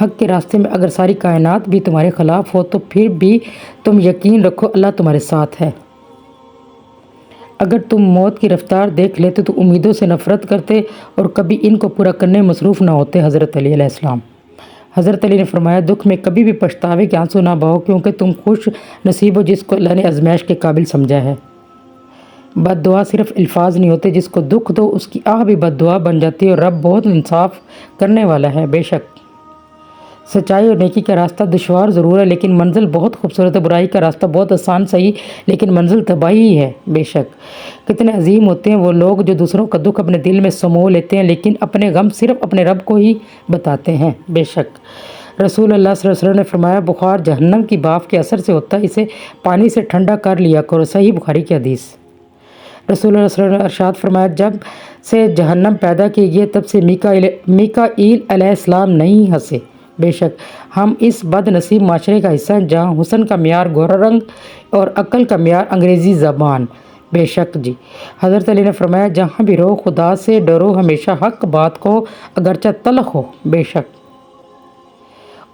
حق کے راستے میں اگر ساری کائنات بھی تمہارے خلاف ہو تو پھر بھی تم یقین رکھو اللہ تمہارے ساتھ ہے۔ اگر تم موت کی رفتار دیکھ لیتے تو امیدوں سے نفرت کرتے اور کبھی ان کو پورا کرنے میں مصروف نہ ہوتے۔ حضرت علی علیہ السلام۔ حضرت علی نے فرمایا دکھ میں کبھی بھی پچھتاوے کے آنسو نہ بہو، کیونکہ تم خوش نصیب ہو جس کو اللہ نے آزمائش کے قابل سمجھا ہے۔ بد دعا صرف الفاظ نہیں ہوتے، جس کو دکھ دو اس کی آہ بھی بد دعا بن جاتی ہے، اور رب بہت انصاف کرنے والا ہے۔ بے شک سچائی اور نیکی کا راستہ دشوار ضرور ہے لیکن منزل بہت خوبصورت ہے، برائی کا راستہ بہت آسان صحیح لیکن منزل تباہی ہی ہے۔ بے شک کتنے عظیم ہوتے ہیں وہ لوگ جو دوسروں کا دکھ اپنے دل میں سمو لیتے ہیں لیکن اپنے غم صرف اپنے رب کو ہی بتاتے ہیں۔ بے شک رسول اللہ صلی اللہ علیہ وسلم نے فرمایا بخار جہنم کی بھاپ کے اثر سے ہوتا ہے، اسے پانی سے ٹھنڈا کر لیا کرو۔ صحیح بخاری کی حدیث۔ رسول اللہ صلی اللہ علیہ وسلم نے ارشاد فرمایا جب سے جہنم پیدا کی گئی تب سے میکائیل علیہ السلام نہیں ہنسے۔ بے شک ہم اس بد نصیب معاشرے کا حصہ ہیں جہاں حسن کا معیار گورا رنگ اور عقل کا معیار انگریزی زبان۔ بے شک جی حضرت علی نے فرمایا جہاں بھی رہو خدا سے ڈرو، ہمیشہ حق بات کو اگرچہ تلخ ہو۔ بے شک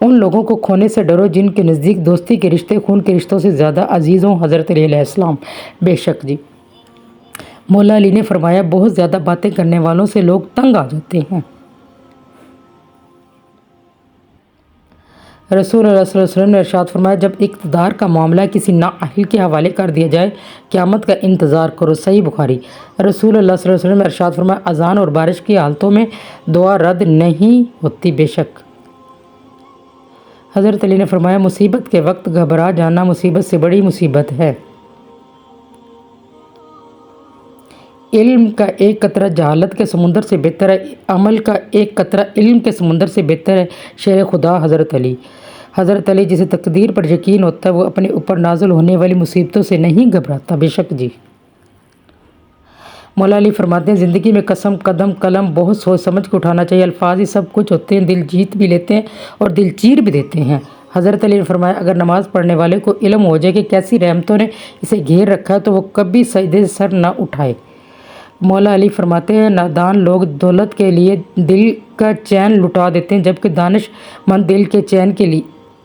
ان لوگوں کو کھونے سے ڈرو جن کے نزدیک دوستی کے رشتے خون کے رشتوں سے زیادہ عزیز ہوں۔ حضرت علی علیہ السلام۔ بے شک جی مولا علی نے فرمایا بہت زیادہ باتیں کرنے والوں سے لوگ تنگ آ جاتے ہیں۔ رسول اللہ صلی اللہ علیہ وسلم نے ارشاد فرمایا جب اقتدار کا معاملہ کسی نااہل کے حوالے کر دیا جائے قیامت کا انتظار کرو۔ صحیح بخاری۔ رسول اللہ صلی اللہ علیہ وسلم نے ارشاد فرمایا اذان اور بارش کی حالتوں میں دعا رد نہیں ہوتی۔ بے شک حضرت علی نے فرمایا مصیبت کے وقت گھبرا جانا مصیبت سے بڑی مصیبت ہے۔ علم کا ایک قطرہ جہالت کے سمندر سے بہتر ہے، عمل کا ایک قطرہ علم کے سمندر سے بہتر ہے۔ شیر خدا حضرت علی۔ حضرت علی جسے تقدیر پر یقین ہوتا ہے وہ اپنے اوپر نازل ہونے والی مصیبتوں سے نہیں گھبراتا۔ بے شک جی مولا علی فرماتے ہیں زندگی میں قسم قدم قلم بہت سوچ سمجھ کے اٹھانا چاہیے، الفاظ ہی سب کچھ ہوتے ہیں، دل جیت بھی لیتے ہیں اور دل چیر بھی دیتے ہیں۔ حضرت علی نے فرمایا اگر نماز پڑھنے والے کو علم ہو جائے کہ کیسی رحمتوں نے اسے گھیر رکھا ہے تو وہ کبھی سجدے سے سر نہ اٹھائے۔ مولا علی فرماتے ہیں نادان لوگ دولت کے لیے دل کا چین لٹا دیتے ہیں جبکہ دانش مند دل کے چین کے لیے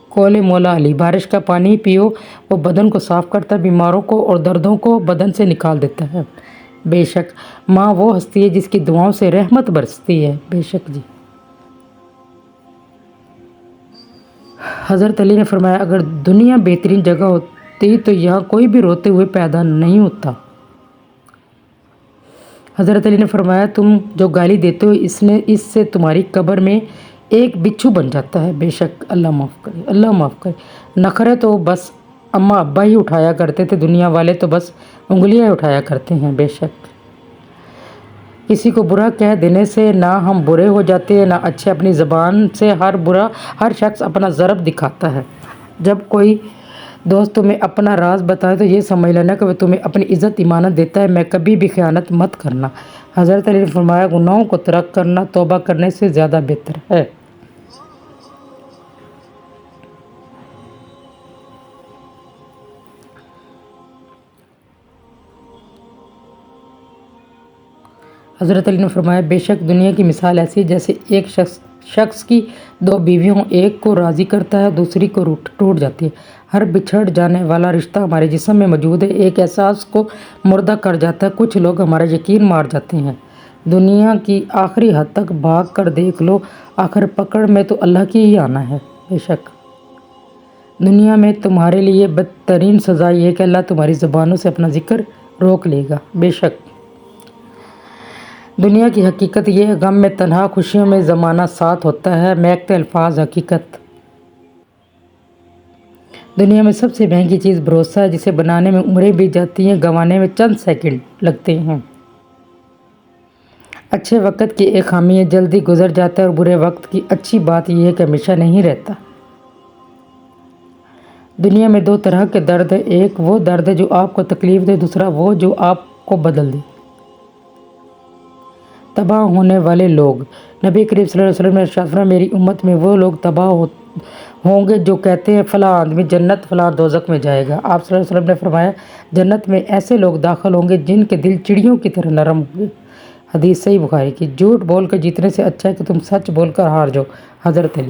قول مولا علی بارش کا پانی پیو وہ بدن کو صاف کرتا ہے، بیماروں کو اور دردوں کو بدن سے نکال دیتا ہے۔ بے شک ماں وہ ہستی ہے جس کی دعاؤں سے رحمت برستی ہے۔ بے شک جی حضرت علی نے فرمایا اگر دنیا بہترین جگہ ہوتی تو یہاں کوئی بھی روتے ہوئے پیدا نہیں ہوتا۔ حضرت علی نے فرمایا تم جو گالی دیتے ہو اس سے تمہاری قبر میں ایک بچھو بن جاتا ہے۔ بے شک اللہ معاف کرے، اللہ معاف کرے۔ نخرے تو بس اماں ابا ہی اٹھایا کرتے تھے، دنیا والے تو بس انگلیاں اٹھایا کرتے ہیں۔ بے شک کسی کو برا کہہ دینے سے نہ ہم برے ہو جاتے ہیں نہ اچھے، اپنی زبان سے ہر شخص اپنا ضرب دکھاتا ہے۔ جب کوئی دوست تمہیں اپنا راز بتائے تو یہ سمجھ لینا کہ وہ تمہیں اپنی عزت امانت دیتا ہے، میں کبھی بھی خیانت مت کرنا۔ حضرت علی نے فرمایا گناہوں کو ترک کرنا توبہ کرنے سے زیادہ بہتر ہے۔ حضرت علی نے فرمایا بے شک دنیا کی مثال ایسی ہے جیسے ایک شخص کی دو بیویوں ایک کو راضی کرتا ہے دوسری کو ٹوٹ جاتی ہے۔ ہر بچھڑ جانے والا رشتہ ہمارے جسم میں موجود ہے، ایک احساس کو مردہ کر جاتا ہے، کچھ لوگ ہمارا یقین مار جاتے ہیں۔ دنیا کی آخری حد تک بھاگ کر دیکھ لو، آخر پکڑ میں تو اللہ کی ہی آنا ہے۔ بے شک دنیا میں تمہارے لیے بدترین سزا یہ ہے کہ اللہ تمہاری زبانوں سے اپنا ذکر روک لے گا۔ بے شک دنیا کی حقیقت یہ ہے غم میں تنہا خوشیوں میں زمانہ ساتھ ہوتا ہے، مہکتے الفاظ حقیقت۔ دنیا میں سب سے مہنگی چیز بھروسہ ہے جسے بنانے میں عمریں بیت جاتی ہیں، گنوانے میں چند سیکنڈ لگتے ہیں۔ اچھے وقت کی ایک خامی ہے جلدی گزر جاتا ہے اور برے وقت کی اچھی بات یہ ہے کہ ہمیشہ نہیں رہتا۔ دنیا میں دو طرح کے درد ہے، ایک وہ درد ہے جو آپ کو تکلیف دے، دوسرا وہ جو آپ کو بدل دے۔ تباہ ہونے والے لوگ نبی کریم صلی اللہ علیہ وسلم نے ارشاد فرمایا میری امت میں وہ لوگ تباہ ہوں گے جو کہتے ہیں فلاں آدمی جنت فلاں دوزخ میں جائے گا۔ آپ صلی اللہ علیہ وسلم نے فرمایا جنت میں ایسے لوگ داخل ہوں گے جن کے دل چڑیوں کی طرح نرم ہوں گے۔ حدیث صحیح بخاری کی۔ جھوٹ بول کر جیتنے سے اچھا ہے کہ تم سچ بول کر ہار جاؤ۔ حضرت علی۔